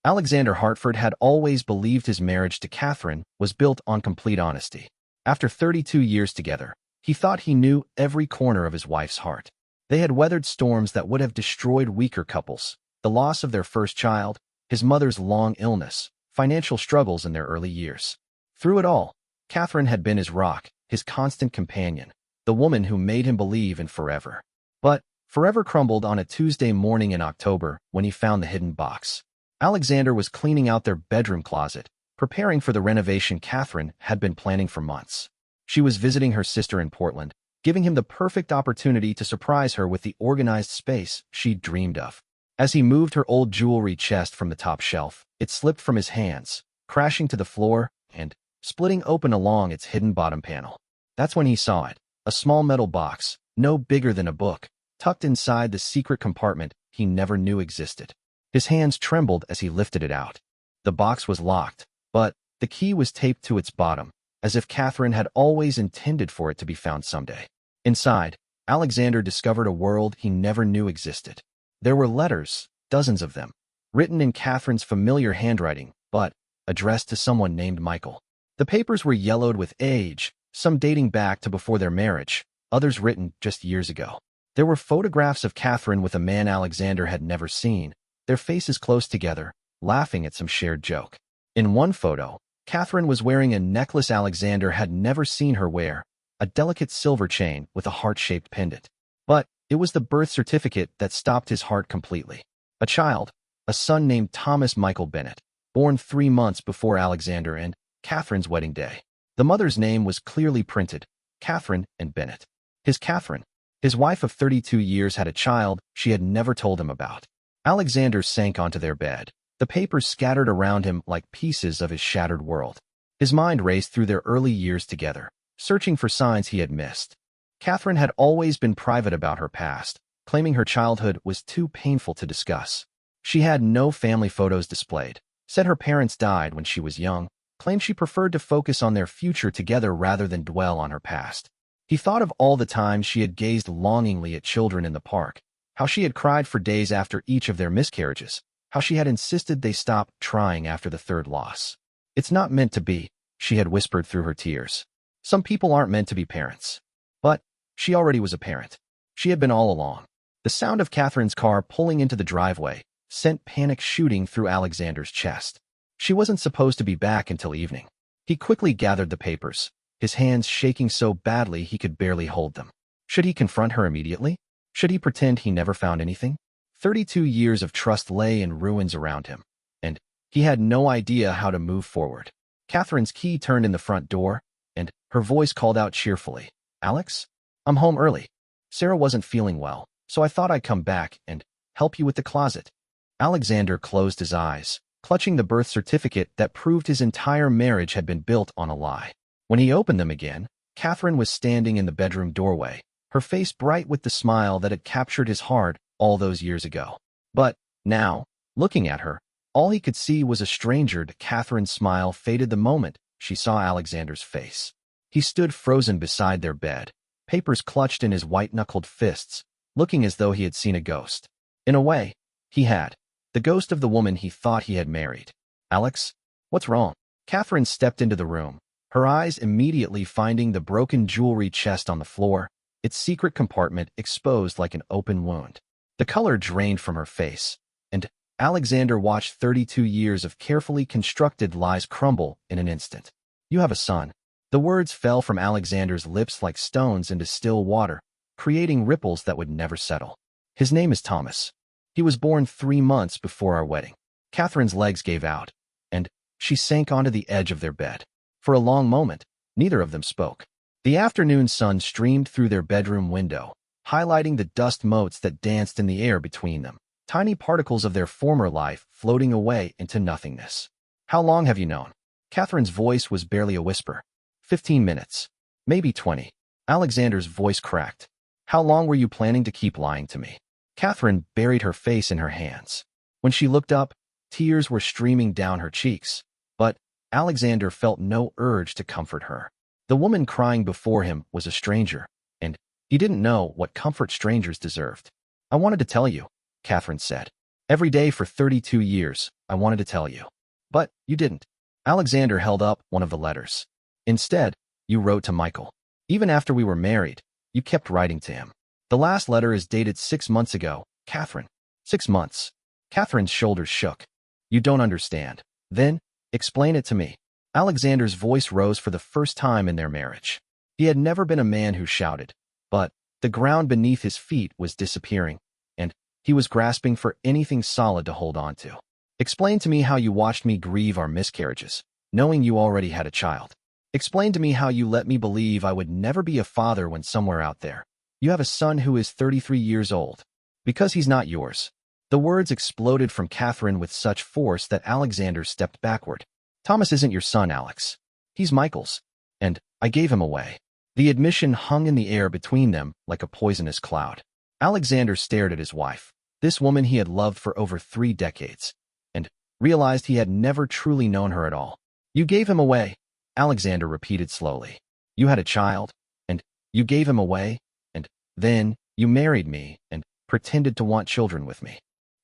Alexander Hartford had always believed his marriage to Catherine was built on complete honesty. After 32 years together, he thought he knew every corner of his wife's heart. They had weathered storms that would have destroyed weaker couples: the loss of their first child, his mother's long illness, financial struggles in their early years. Through it all, Catherine had been his rock, his constant companion, the woman who made him believe in forever. But forever crumbled on a Tuesday morning in October when he found the hidden box. Alexander was cleaning out their bedroom closet, preparing for the renovation Catherine had been planning for months. She was visiting her sister in Portland, giving him the perfect opportunity to surprise her with the organized space she'd dreamed of. As he moved her old jewelry chest from the top shelf, it slipped from his hands, crashing to the floor and splitting open along its hidden bottom panel. That's when he saw it, a small metal box, no bigger than a book, tucked inside the secret compartment he never knew existed. His hands trembled as he lifted it out. The box was locked, but the key was taped to its bottom, as if Catherine had always intended for it to be found someday. Inside, Alexander discovered a world he never knew existed. There were letters, dozens of them, written in Catherine's familiar handwriting, but addressed to someone named Michael. The papers were yellowed with age, some dating back to before their marriage, others written just years ago. There were photographs of Catherine with a man Alexander had never seen, their faces close together, laughing at some shared joke. In one photo, Catherine was wearing a necklace Alexander had never seen her wear, a delicate silver chain with a heart-shaped pendant. But it was the birth certificate that stopped his heart completely. A child, a son named Thomas Michael Bennett, born 3 months before Alexander and Catherine's wedding day. The mother's name was clearly printed, Catherine and Bennett. His Catherine, his wife of 32 years, had a child she had never told him about. Alexander sank onto their bed, the papers scattered around him like pieces of his shattered world. His mind raced through their early years together, searching for signs he had missed. Catherine had always been private about her past, claiming her childhood was too painful to discuss. She had no family photos displayed, said her parents died when she was young, claimed she preferred to focus on their future together rather than dwell on her past. He thought of all the times she had gazed longingly at children in the park, how she had cried for days after each of their miscarriages, how she had insisted they stop trying after the third loss. "It's not meant to be," she had whispered through her tears. "Some people aren't meant to be parents." But she already was a parent. She had been all along. The sound of Catherine's car pulling into the driveway sent panic shooting through Alexander's chest. She wasn't supposed to be back until evening. He quickly gathered the papers, his hands shaking so badly he could barely hold them. Should he confront her immediately? Should he pretend he never found anything? 32 years of trust lay in ruins around him, and he had no idea how to move forward. Catherine's key turned in the front door, and her voice called out cheerfully, "Alex? I'm home early. Sarah wasn't feeling well, so I thought I'd come back and help you with the closet." Alexander closed his eyes, clutching the birth certificate that proved his entire marriage had been built on a lie. When he opened them again, Catherine was standing in the bedroom doorway, her face bright with the smile that had captured his heart all those years ago. But now, looking at her, all he could see was a stranger. Catherine's smile faded the moment she saw Alexander's face. He stood frozen beside their bed, papers clutched in his white-knuckled fists, looking as though he had seen a ghost. In a way, he had. The ghost of the woman he thought he had married. "Alex, what's wrong?" Catherine stepped into the room, her eyes immediately finding the broken jewelry chest on the floor, its secret compartment exposed like an open wound. The color drained from her face, and Alexander watched 32 years of carefully constructed lies crumble in an instant. "You have a son." The words fell from Alexander's lips like stones into still water, creating ripples that would never settle. "His name is Thomas. He was born 3 months before our wedding." Catherine's legs gave out, and she sank onto the edge of their bed. For a long moment, neither of them spoke. The afternoon sun streamed through their bedroom window, highlighting the dust motes that danced in the air between them, tiny particles of their former life floating away into nothingness. "How long have you known?" Catherine's voice was barely a whisper. 15 minutes. Maybe 20. Alexander's voice cracked. "How long were you planning to keep lying to me?" Catherine buried her face in her hands. When she looked up, tears were streaming down her cheeks, but Alexander felt no urge to comfort her. The woman crying before him was a stranger, and he didn't know what comfort strangers deserved. "I wanted to tell you," Catherine said. "Every day for 32 years, I wanted to tell you. But you didn't. Alexander held up one of the letters. Instead, you wrote to Michael. Even after we were married, you kept writing to him. The last letter is dated 6 months ago, Catherine. 6 months. Catherine's shoulders shook. You don't understand. Then, explain it to me. Alexander's voice rose for the first time in their marriage. He had never been a man who shouted, but the ground beneath his feet was disappearing, and he was grasping for anything solid to hold on to. Explain to me how you watched me grieve our miscarriages, knowing you already had a child. Explain to me how you let me believe I would never be a father when somewhere out there you have a son who is 33 years old. Because he's not yours. The words exploded from Catherine with such force that Alexander stepped backward. Thomas isn't your son, Alex. He's Michael's. And I gave him away. The admission hung in the air between them like a poisonous cloud. Alexander stared at his wife, this woman he had loved for over 3 decades, and realized he had never truly known her at all. You gave him away, Alexander repeated slowly. You had a child, and you gave him away, and then you married me and pretended to want children with me.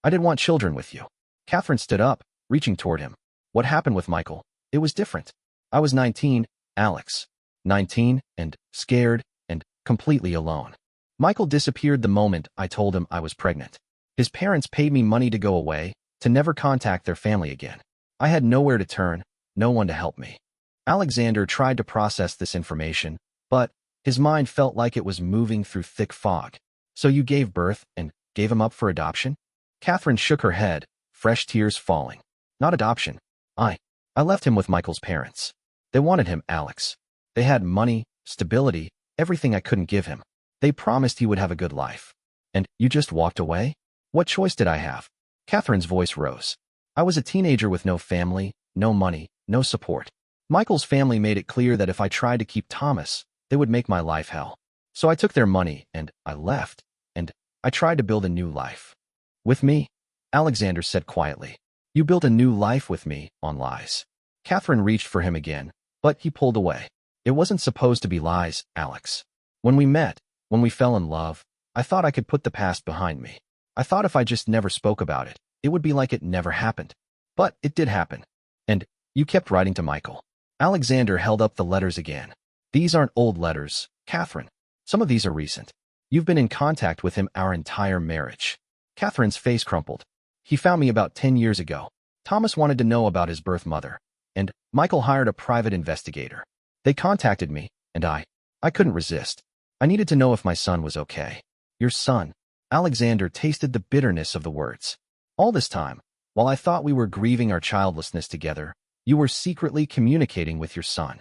I didn't want children with you. Catherine stood up, reaching toward him. What happened with Michael? It was different. I was 19, Alex. 19, and scared, and completely alone. Michael disappeared the moment I told him I was pregnant. His parents paid me money to go away, to never contact their family again. I had nowhere to turn, no one to help me. Alexander tried to process this information, but his mind felt like it was moving through thick fog. So you gave birth and gave him up for adoption? Catherine shook her head, fresh tears falling. Not adoption. I left him with Michael's parents. They wanted him, Alex. They had money, stability, everything I couldn't give him. They promised he would have a good life. And you just walked away? What choice did I have? Catherine's voice rose. I was a teenager with no family, no money, no support. Michael's family made it clear that if I tried to keep Thomas, they would make my life hell. So I took their money, and I left, and I tried to build a new life. With me? Alexander said quietly. You built a new life with me, on lies. Catherine reached for him again, but he pulled away. It wasn't supposed to be lies, Alex. When we met, when we fell in love, I thought I could put the past behind me. I thought if I just never spoke about it, it would be like it never happened. But it did happen. And you kept writing to Michael. Alexander held up the letters again. These aren't old letters, Catherine. Some of these are recent. You've been in contact with him our entire marriage. Catherine's face crumpled. He found me about 10 years ago. Thomas wanted to know about his birth mother, and Michael hired a private investigator. They contacted me, and I couldn't resist. I needed to know if my son was okay. Your son. Alexander tasted the bitterness of the words. All this time, while I thought we were grieving our childlessness together, you were secretly communicating with your son.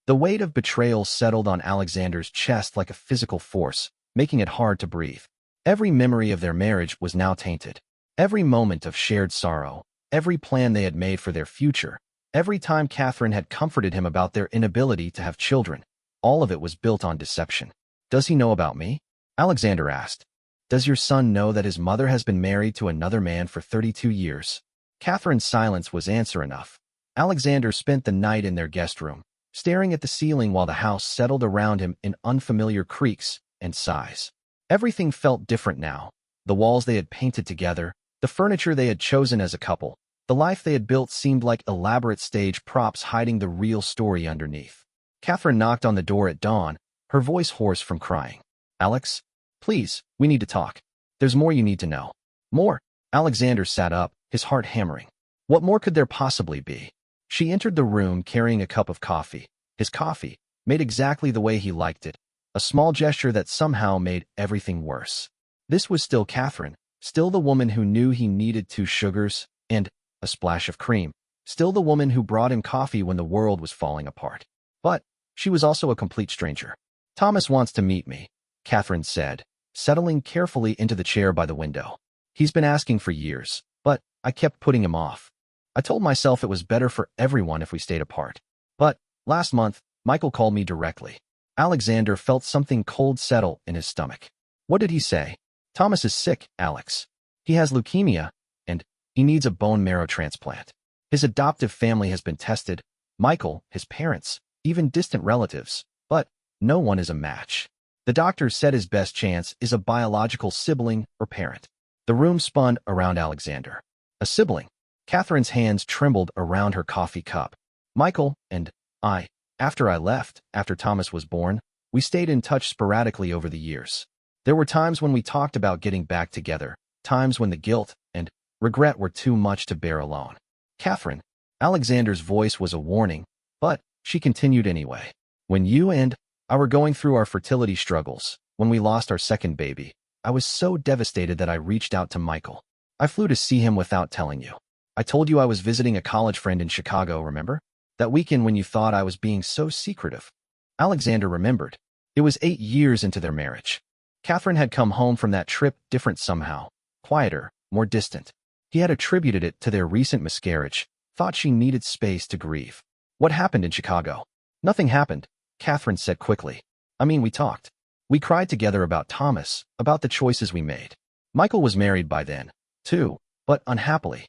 The weight of betrayal settled on Alexander's chest like a physical force, making it hard to breathe. Every memory of their marriage was now tainted. Every moment of shared sorrow, every plan they had made for their future, every time Catherine had comforted him about their inability to have children, all of it was built on deception. Does he know about me? Alexander asked. Does your son know that his mother has been married to another man for 32 years? Catherine's silence was answer enough. Alexander spent the night in their guest room, staring at the ceiling while the house settled around him in unfamiliar creaks and sighs. Everything felt different now. The walls they had painted together, the furniture they had chosen as a couple, the life they had built seemed like elaborate stage props hiding the real story underneath. Catherine knocked on the door at dawn, her voice hoarse from crying. Alex, please, we need to talk. There's more you need to know. More? Alexander sat up, his heart hammering. What more could there possibly be? She entered the room carrying a cup of coffee. His coffee, made exactly the way he liked it, a small gesture that somehow made everything worse. This was still Catherine, still the woman who knew he needed 2 sugars and a splash of cream, still the woman who brought him coffee when the world was falling apart. But she was also a complete stranger. Thomas wants to meet me, Catherine said, settling carefully into the chair by the window. He's been asking for years, but I kept putting him off. I told myself it was better for everyone if we stayed apart. But last month, Michael called me directly. Alexander felt something cold settle in his stomach. What did he say? Thomas is sick, Alex. He has leukemia, and he needs a bone marrow transplant. His adoptive family has been tested, Michael, his parents, even distant relatives, but no one is a match. The doctor said his best chance is a biological sibling or parent. The room spun around Alexander. A sibling? Catherine's hands trembled around her coffee cup. Michael and I, after I left, after Thomas was born, we stayed in touch sporadically over the years. There were times when we talked about getting back together, times when the guilt and regret were too much to bear alone. Catherine, Alexander's voice was a warning, but she continued anyway. When you and I were going through our fertility struggles, when we lost our second baby, I was so devastated that I reached out to Michael. I flew to see him without telling you. I told you I was visiting a college friend in Chicago, remember? That weekend when you thought I was being so secretive. Alexander remembered. It was 8 years into their marriage. Catherine had come home from that trip different somehow, quieter, more distant. He had attributed it to their recent miscarriage, thought she needed space to grieve. What happened in Chicago? Nothing happened, Catherine said quickly. I mean, we talked. We cried together about Thomas, about the choices we made. Michael was married by then, too, but unhappily.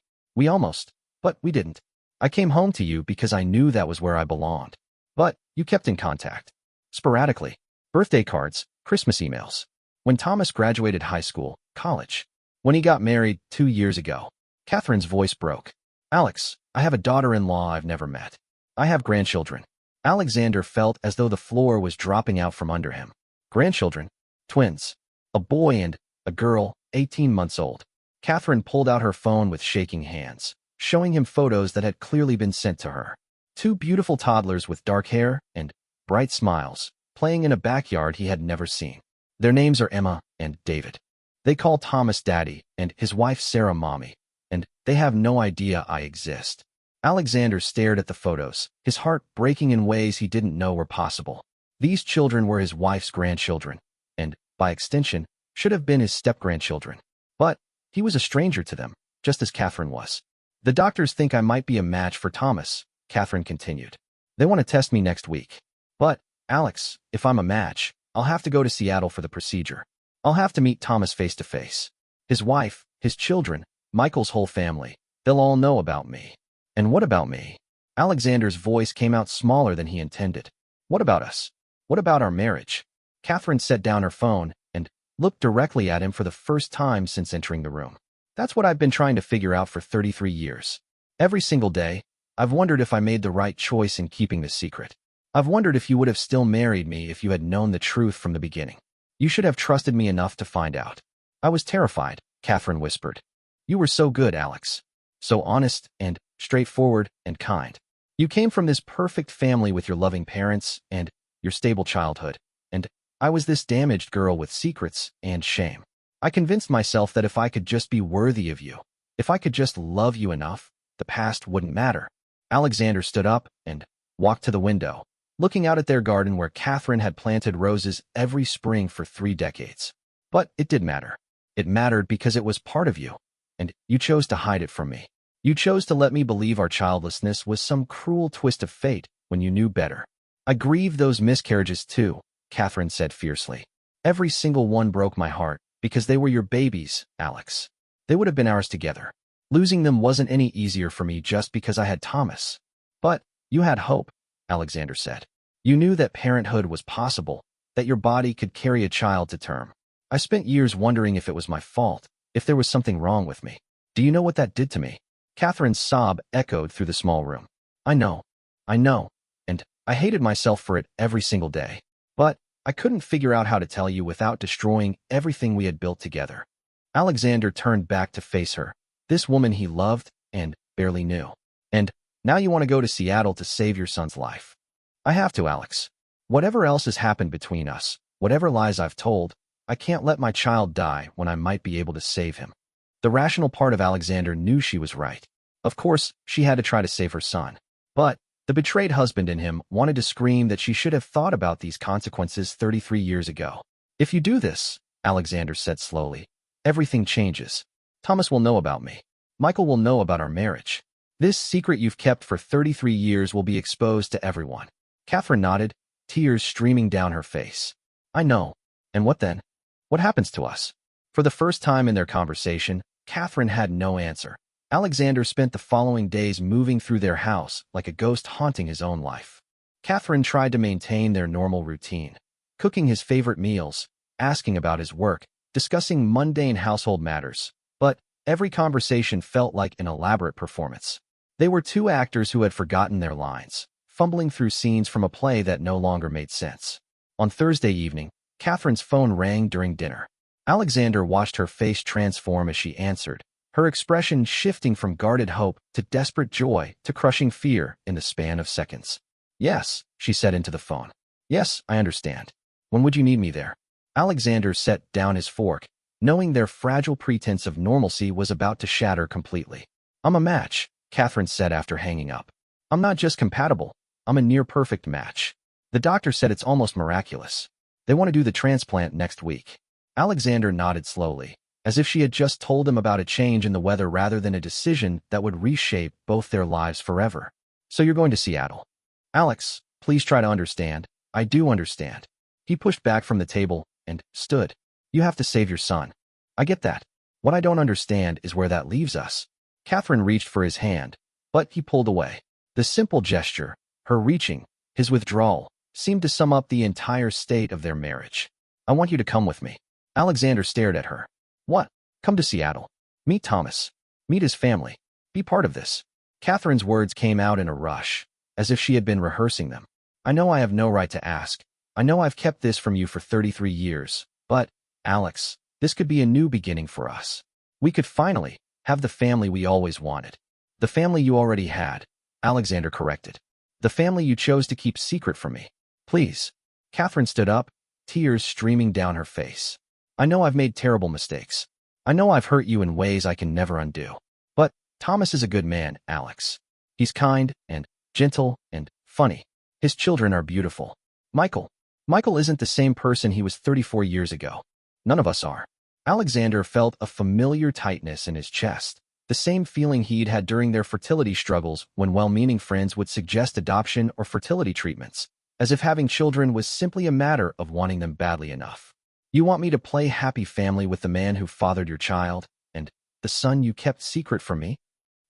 But we didn't. I came home to you because I knew that was where I belonged. But you kept in contact. Sporadically. Birthday cards, Christmas emails. When Thomas graduated high school, college. When he got married 2 years ago. Catherine's voice broke. Alex, I have a daughter-in-law I've never met. I have grandchildren. Alexander felt as though the floor was dropping out from under him. Grandchildren? Twins. A boy and a girl, 18 months old. Catherine pulled out her phone with shaking hands, showing him photos that had clearly been sent to her. 2 beautiful toddlers with dark hair and bright smiles, playing in a backyard he had never seen. Their names are Emma and David. They call Thomas Daddy and his wife Sarah Mommy, and they have no idea I exist. Alexander stared at the photos, his heart breaking in ways he didn't know were possible. These children were his wife's grandchildren, and, by extension, should have been his step-grandchildren. But he was a stranger to them, just as Catherine was. The doctors think I might be a match for Thomas, Catherine continued. They want to test me next week. But, Alex, if I'm a match, I'll have to go to Seattle for the procedure. I'll have to meet Thomas face to face. His wife, his children, Michael's whole family, they'll all know about me. And what about me? Alexander's voice came out smaller than he intended. What about us? What about our marriage? Catherine set down her phone and looked directly at him for the first time since entering the room. That's what I've been trying to figure out for 33 years. Every single day, I've wondered if I made the right choice in keeping this secret. I've wondered if you would have still married me if you had known the truth from the beginning. You should have trusted me enough to find out. I was terrified, Catherine whispered. You were so good, Alex. So honest and straightforward and kind. You came from this perfect family with your loving parents and your stable childhood, and I was this damaged girl with secrets and shame. I convinced myself that if I could just be worthy of you, if I could just love you enough, the past wouldn't matter. Alexander stood up and walked to the window, looking out at their garden where Catherine had planted roses every spring for 3 decades. But it did matter. It mattered because it was part of you, and you chose to hide it from me. You chose to let me believe our childlessness was some cruel twist of fate when you knew better. I grieve those miscarriages too, Catherine said fiercely. Every single one broke my heart because they were your babies, Alex. They would have been ours together. Losing them wasn't any easier for me just because I had Thomas. But you had hope, Alexander said. You knew that parenthood was possible, that your body could carry a child to term. I spent years wondering if it was my fault, if there was something wrong with me. Do you know what that did to me? Catherine's sob echoed through the small room. I know, and I hated myself for it every single day. But I couldn't figure out how to tell you without destroying everything we had built together. Alexander turned back to face her, this woman he loved and barely knew. And now you want to go to Seattle to save your son's life. I have to, Alex. Whatever else has happened between us, whatever lies I've told, I can't let my child die when I might be able to save him. The rational part of Alexander knew she was right. Of course, she had to try to save her son. But the betrayed husband in him wanted to scream that she should have thought about these consequences 33 years ago. If you do this, Alexander said slowly, everything changes. Thomas will know about me. Michael will know about our marriage. This secret you've kept for 33 years will be exposed to everyone. Catherine nodded, tears streaming down her face. I know. And what then? What happens to us? For the first time in their conversation, Catherine had no answer. Alexander spent the following days moving through their house like a ghost haunting his own life. Catherine tried to maintain their normal routine, cooking his favorite meals, asking about his work, discussing mundane household matters. But Every conversation felt like an elaborate performance. They were two actors who had forgotten their lines, fumbling through scenes from a play that no longer made sense. On Thursday evening, Catherine's phone rang during dinner. Alexander watched her face transform as she answered, her expression shifting from guarded hope to desperate joy to crushing fear in the span of seconds. "Yes," she said into the phone. "Yes, I understand. When would you need me there?" Alexander set down his fork, knowing their fragile pretense of normalcy was about to shatter completely. "I'm a match," Catherine said after hanging up. "I'm not just compatible, I'm a near-perfect match. The doctor said it's almost miraculous. They want to do the transplant next week." Alexander nodded slowly, as if she had just told him about a change in the weather rather than a decision that would reshape both their lives forever. "So you're going to Seattle?" "Alex, please try to understand. I do understand." He pushed back from the table and stood. "You have to save your son. I get that. What I don't understand is where that leaves us." Catherine reached for his hand, but he pulled away. The simple gesture, her reaching, his withdrawal, seemed to sum up the entire state of their marriage. "I want you to come with me." Alexander stared at her. "What? Come to Seattle. Meet Thomas. Meet his family. Be part of this." Catherine's words came out in a rush, as if she had been rehearsing them. "I know I have no right to ask. I know I've kept this from you for 33 years, but, Alex, this could be a new beginning for us. We could finally have the family we always wanted." "The family you already had," Alexander corrected. "The family you chose to keep secret from me. Please." Catherine stood up, tears streaming down her face. "I know I've made terrible mistakes. I know I've hurt you in ways I can never undo. But Thomas is a good man, Alex. He's kind and gentle and funny. His children are beautiful. Michael isn't the same person he was 34 years ago. None of us are." Alexander felt a familiar tightness in his chest, the same feeling he'd had during their fertility struggles when well-meaning friends would suggest adoption or fertility treatments, as if having children was simply a matter of wanting them badly enough. "You want me to play happy family with the man who fathered your child, and the son you kept secret from me?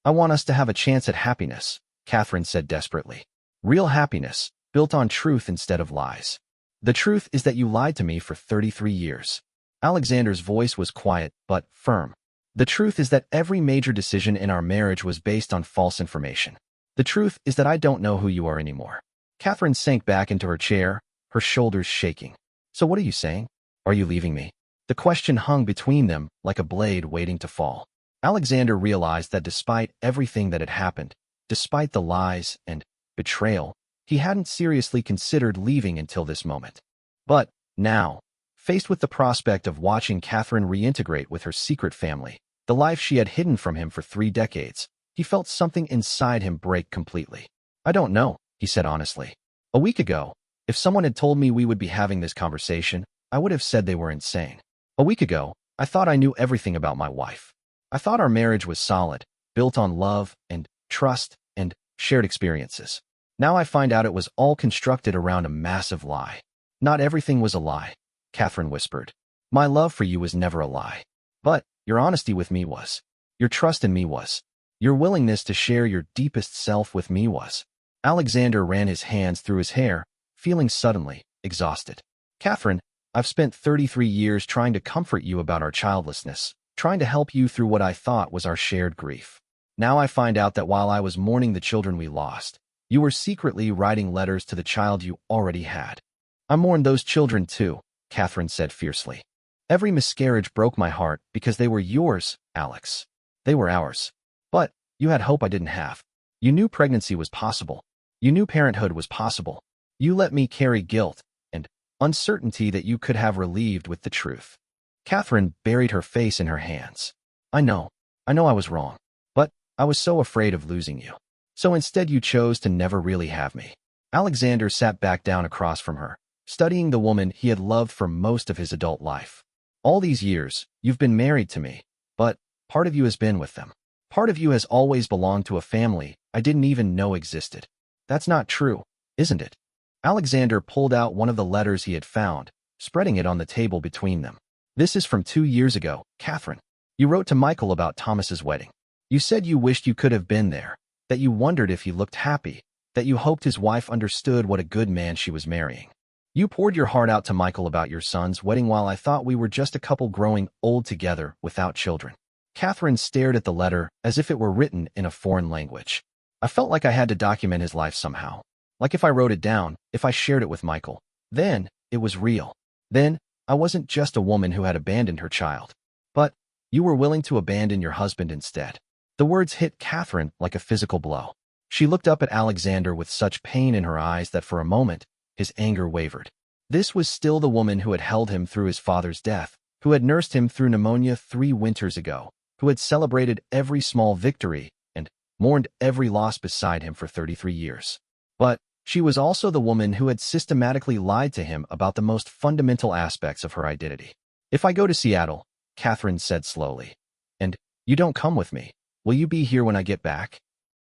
I want us to have a chance at happiness," Catherine said desperately. "Real happiness, built on truth instead of lies. The truth is that you lied to me for 33 years. Alexander's voice was quiet but firm. "The truth is that every major decision in our marriage was based on false information. The truth is that I don't know who you are anymore." Catherine sank back into her chair, her shoulders shaking. "So what are you saying? Are you leaving me?" The question hung between them like a blade waiting to fall. Alexander realized that despite everything that had happened, despite the lies and betrayal, he hadn't seriously considered leaving until this moment. But now, faced with the prospect of watching Catherine reintegrate with her secret family, the life she had hidden from him for 3 decades, he felt something inside him break completely. "I don't know," he said honestly. "A week ago, if someone had told me we would be having this conversation, I would have said they were insane. A week ago, I thought I knew everything about my wife. I thought our marriage was solid, built on love and trust and shared experiences. Now I find out it was all constructed around a massive lie." "Not everything was a lie," Catherine whispered. "My love for you was never a lie. But your honesty with me was. Your trust in me was. Your willingness to share your deepest self with me was." Alexander ran his hands through his hair, feeling suddenly exhausted. "Catherine, I've spent 33 years trying to comfort you about our childlessness, trying to help you through what I thought was our shared grief. Now I find out that while I was mourning the children we lost, you were secretly writing letters to the child you already had." "I mourned those children too," Catherine said fiercely. "Every miscarriage broke my heart because they were yours, Alex. They were ours. But you had hope I didn't have. You knew pregnancy was possible. You knew parenthood was possible. You let me carry guilt and uncertainty that you could have relieved with the truth." Catherine buried her face in her hands. I know I was wrong. But I was so afraid of losing you. So instead you chose to never really have me." Alexander sat back down across from her, studying the woman he had loved for most of his adult life. "All these years, you've been married to me, but part of you has been with them. Part of you has always belonged to a family I didn't even know existed. That's not true, isn't it?" Alexander pulled out one of the letters he had found, spreading it on the table between them. "This is from 2 years ago, Catherine. You wrote to Michael about Thomas's wedding. You said you wished you could have been there, that you wondered if he looked happy, that you hoped his wife understood what a good man she was marrying. You poured your heart out to Michael about your son's wedding while I thought we were just a couple growing old together without children. Catherine stared at the letter as if it were written in a foreign language. I felt like I had to document his life somehow. Like if I wrote it down, if I shared it with Michael. Then, it was real. Then, I wasn't just a woman who had abandoned her child. But, you were willing to abandon your husband instead. The words hit Catherine like a physical blow. She looked up at Alexander with such pain in her eyes that for a moment, his anger wavered. This was still the woman who had held him through his father's death, who had nursed him through pneumonia 3 winters ago, who had celebrated every small victory and mourned every loss beside him for 33 years. But she was also the woman who had systematically lied to him about the most fundamental aspects of her identity. If I go to Seattle, Catherine said slowly, and you don't come with me, will you be here when I get back?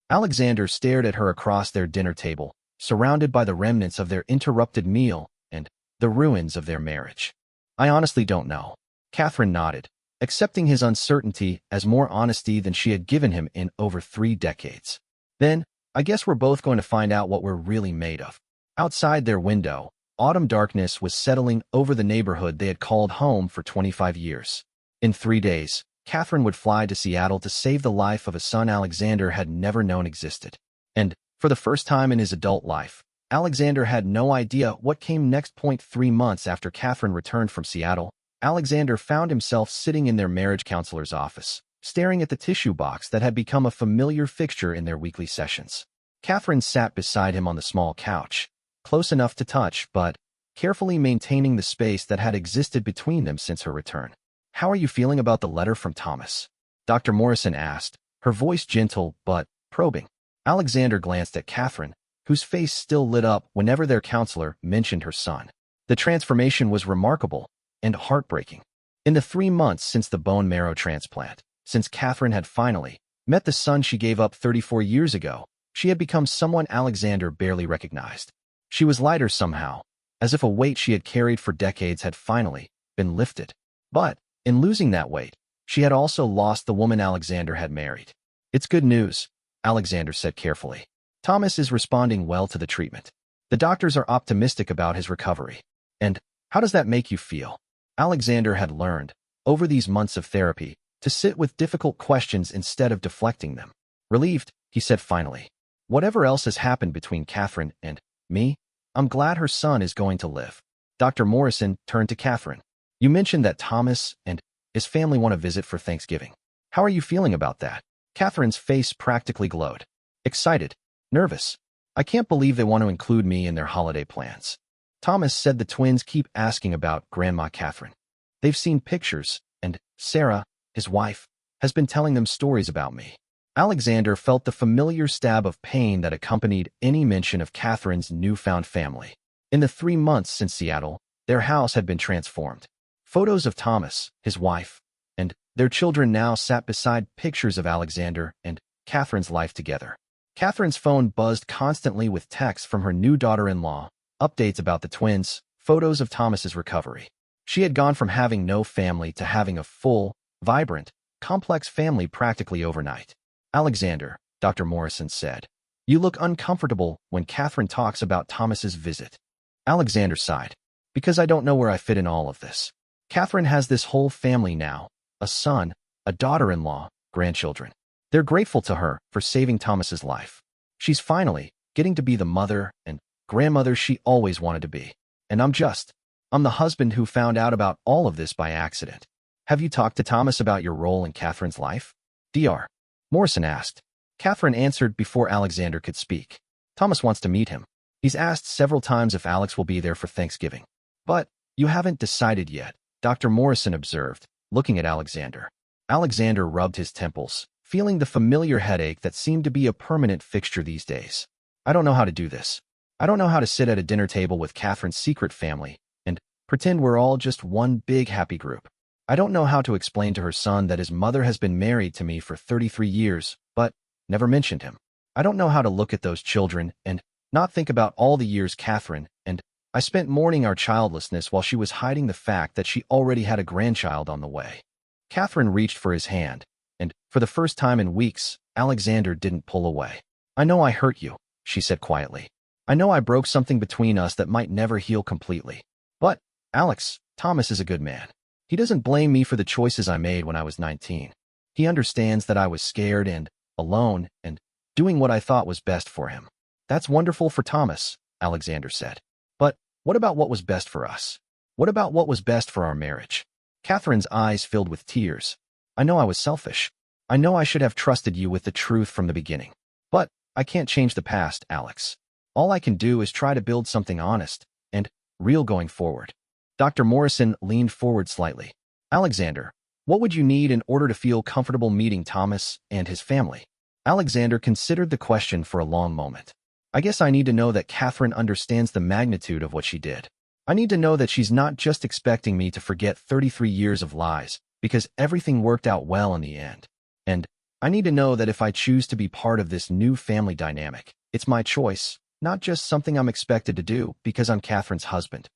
Alexander stared at her across their dinner table, surrounded by the remnants of their interrupted meal and the ruins of their marriage. I honestly don't know. Catherine nodded, accepting his uncertainty as more honesty than she had given him in over 3 decades. Then, I guess we're both going to find out what we're really made of. Outside their window, autumn darkness was settling over the neighborhood they had called home for 25 years. In 3 days, Catherine would fly to Seattle to save the life of a son Alexander had never known existed. And, for the first time in his adult life, Alexander had no idea what came next. 3 months after Catherine returned from Seattle, Alexander found himself sitting in their marriage counselor's office, staring at the tissue box that had become a familiar fixture in their weekly sessions. Catherine sat beside him on the small couch, close enough to touch but carefully maintaining the space that had existed between them since her return. How are you feeling about the letter from Thomas? Dr. Morrison asked, her voice gentle but probing. Alexander glanced at Catherine, whose face still lit up whenever their counselor mentioned her son. The transformation was remarkable and heartbreaking. In the 3 months since the bone marrow transplant, since Catherine had finally met the son she gave up 34 years ago, she had become someone Alexander barely recognized. She was lighter somehow, as if a weight she had carried for decades had finally been lifted. But, in losing that weight, she had also lost the woman Alexander had married. It's good news, Alexander said carefully. Thomas is responding well to the treatment. The doctors are optimistic about his recovery. And how does that make you feel? Alexander had learned, over these months of therapy, to sit with difficult questions instead of deflecting them. Relieved, he said finally. Whatever else has happened between Catherine and me, I'm glad her son is going to live. Dr. Morrison turned to Catherine. You mentioned that Thomas and his family want to visit for Thanksgiving. How are you feeling about that? Catherine's face practically glowed. Excited. Nervous. I can't believe they want to include me in their holiday plans. Thomas said the twins keep asking about Grandma Catherine. They've seen pictures, and Sarah, his wife, has been telling them stories about me. Alexander felt the familiar stab of pain that accompanied any mention of Catherine's newfound family. In the 3 months since Seattle, their house had been transformed. Photos of Thomas, his wife, and their children now sat beside pictures of Alexander and Catherine's life together. Catherine's phone buzzed constantly with texts from her new daughter-in-law, updates about the twins, photos of Thomas's recovery. She had gone from having no family to having a full, vibrant, complex family practically overnight. Alexander, Dr. Morrison said, you look uncomfortable when Catherine talks about Thomas's visit. Alexander sighed. Because I don't know where I fit in all of this. Catherine has this whole family now, a son, a daughter-in-law, grandchildren. They're grateful to her for saving Thomas's life. She's finally getting to be the mother and grandmother she always wanted to be. And I'm the husband who found out about all of this by accident. Have you talked to Thomas about your role in Catherine's life? Dr. Morrison asked. Catherine answered before Alexander could speak. Thomas wants to meet him. He's asked several times if Alex will be there for Thanksgiving. But you haven't decided yet, Dr. Morrison observed, looking at Alexander. Alexander rubbed his temples, feeling the familiar headache that seemed to be a permanent fixture these days. I don't know how to do this. I don't know how to sit at a dinner table with Catherine's secret family and pretend we're all just one big happy group. I don't know how to explain to her son that his mother has been married to me for 33 years, but never mentioned him. I don't know how to look at those children and not think about all the years Catherine and I spent mourning our childlessness while she was hiding the fact that she already had a grandchild on the way. Catherine reached for his hand, and for the first time in weeks, Alexander didn't pull away. I know I hurt you, she said quietly. I know I broke something between us that might never heal completely. But, Alex, Thomas is a good man. He doesn't blame me for the choices I made when I was 19. He understands that I was scared and alone and doing what I thought was best for him. That's wonderful for Thomas, Alexander said. But what about what was best for us? What about what was best for our marriage? Catherine's eyes filled with tears. I know I was selfish. I know I should have trusted you with the truth from the beginning. But I can't change the past, Alex. All I can do is try to build something honest and real going forward. Dr. Morrison leaned forward slightly. Alexander, what would you need in order to feel comfortable meeting Thomas and his family? Alexander considered the question for a long moment. I guess I need to know that Catherine understands the magnitude of what she did. I need to know that she's not just expecting me to forget 33 years of lies, because everything worked out well in the end. And I need to know that if I choose to be part of this new family dynamic, it's my choice, not just something I'm expected to do because I'm Catherine's husband.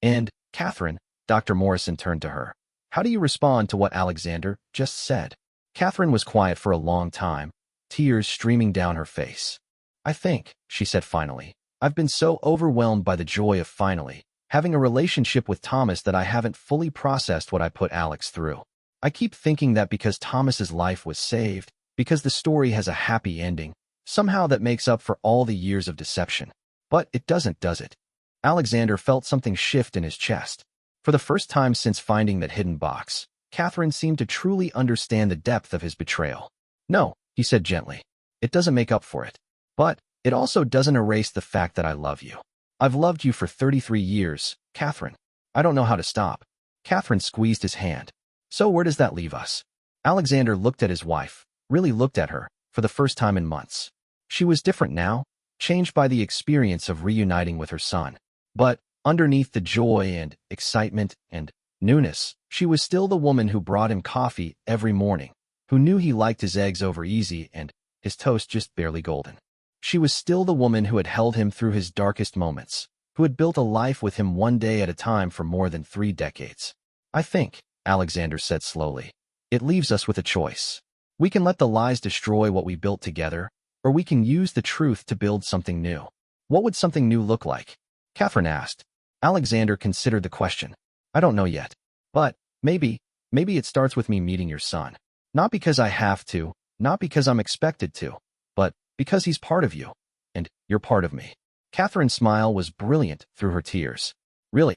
And, Catherine, Dr. Morrison turned to her. How do you respond to what Alexander just said? Catherine was quiet for a long time, tears streaming down her face. I think, she said finally, I've been so overwhelmed by the joy of finally having a relationship with Thomas that I haven't fully processed what I put Alex through. I keep thinking that because Thomas's life was saved, because the story has a happy ending, somehow that makes up for all the years of deception. But it doesn't, does it? Alexander felt something shift in his chest. For the first time since finding that hidden box, Catherine seemed to truly understand the depth of his betrayal. No, he said gently. It doesn't make up for it. But it also doesn't erase the fact that I love you. I've loved you for 33 years, Catherine. I don't know how to stop. Catherine squeezed his hand. So where does that leave us? Alexander looked at his wife, really looked at her, for the first time in months. She was different now, changed by the experience of reuniting with her son. But underneath the joy and excitement and newness, she was still the woman who brought him coffee every morning, who knew he liked his eggs over easy and his toast just barely golden. She was still the woman who had held him through his darkest moments, who had built a life with him one day at a time for more than 3 decades. I think, Alexander said slowly, it leaves us with a choice. We can let the lies destroy what we built together, or we can use the truth to build something new. What would something new look like? Catherine asked. Alexander considered the question. I don't know yet. But maybe it starts with me meeting your son. Not because I have to, not because I'm expected to, but because he's part of you, and you're part of me. Catherine's smile was brilliant through her tears. Really.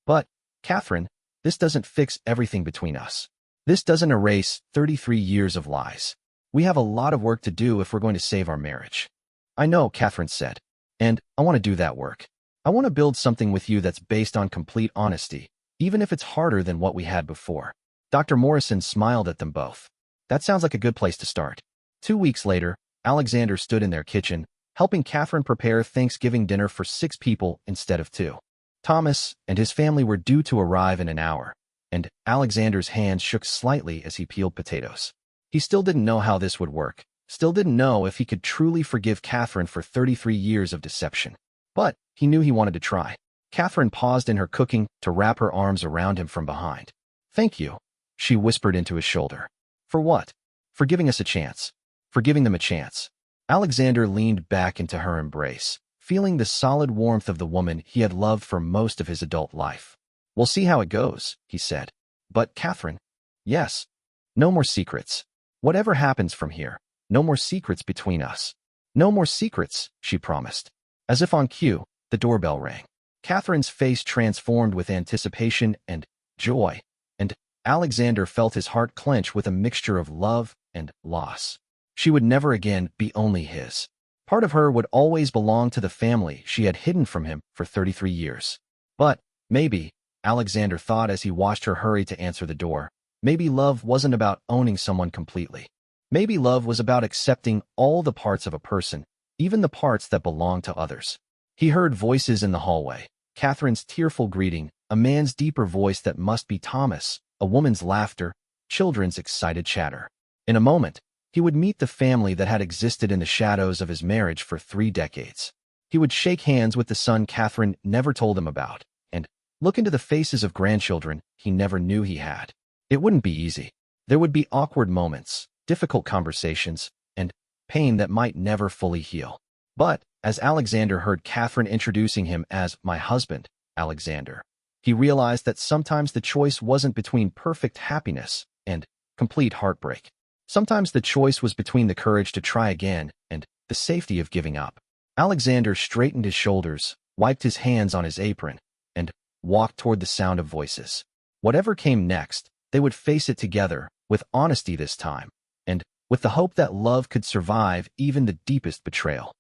But, Catherine, this doesn't fix everything between us. This doesn't erase 33 years of lies. We have a lot of work to do if we're going to save our marriage. I know, Catherine said, and I want to do that work. I want to build something with you that's based on complete honesty, even if it's harder than what we had before. Dr. Morrison smiled at them both. That sounds like a good place to start. 2 weeks later, Alexander stood in their kitchen, helping Catherine prepare Thanksgiving dinner for 6 people instead of 2. Thomas and his family were due to arrive in an hour, and Alexander's hands shook slightly as he peeled potatoes. He still didn't know how this would work, still didn't know if he could truly forgive Catherine for 33 years of deception. But he knew he wanted to try. Catherine paused in her cooking to wrap her arms around him from behind. Thank you, she whispered into his shoulder. For what? For giving us a chance. For giving them a chance. Alexander leaned back into her embrace, feeling the solid warmth of the woman he had loved for most of his adult life. We'll see how it goes, he said. But, Catherine, yes. No more secrets. Whatever happens from here, no more secrets between us. No more secrets, she promised. As if on cue, the doorbell rang. Catherine's face transformed with anticipation and joy, and Alexander felt his heart clench with a mixture of love and loss. She would never again be only his. Part of her would always belong to the family she had hidden from him for 33 years. But maybe, Alexander thought as he watched her hurry to answer the door, maybe love wasn't about owning someone completely. Maybe love was about accepting all the parts of a person, even the parts that belong to others. He heard voices in the hallway, Catherine's tearful greeting, a man's deeper voice that must be Thomas, a woman's laughter, children's excited chatter. In a moment, he would meet the family that had existed in the shadows of his marriage for 3 decades. He would shake hands with the son Catherine never told him about, and look into the faces of grandchildren he never knew he had. It wouldn't be easy. There would be awkward moments, difficult conversations, and pain that might never fully heal. But, as Alexander heard Catherine introducing him as my husband, Alexander, he realized that sometimes the choice wasn't between perfect happiness and complete heartbreak. Sometimes the choice was between the courage to try again and the safety of giving up. Alexander straightened his shoulders, wiped his hands on his apron, and walked toward the sound of voices. Whatever came next, they would face it together, with honesty this time, and with the hope that love could survive even the deepest betrayal.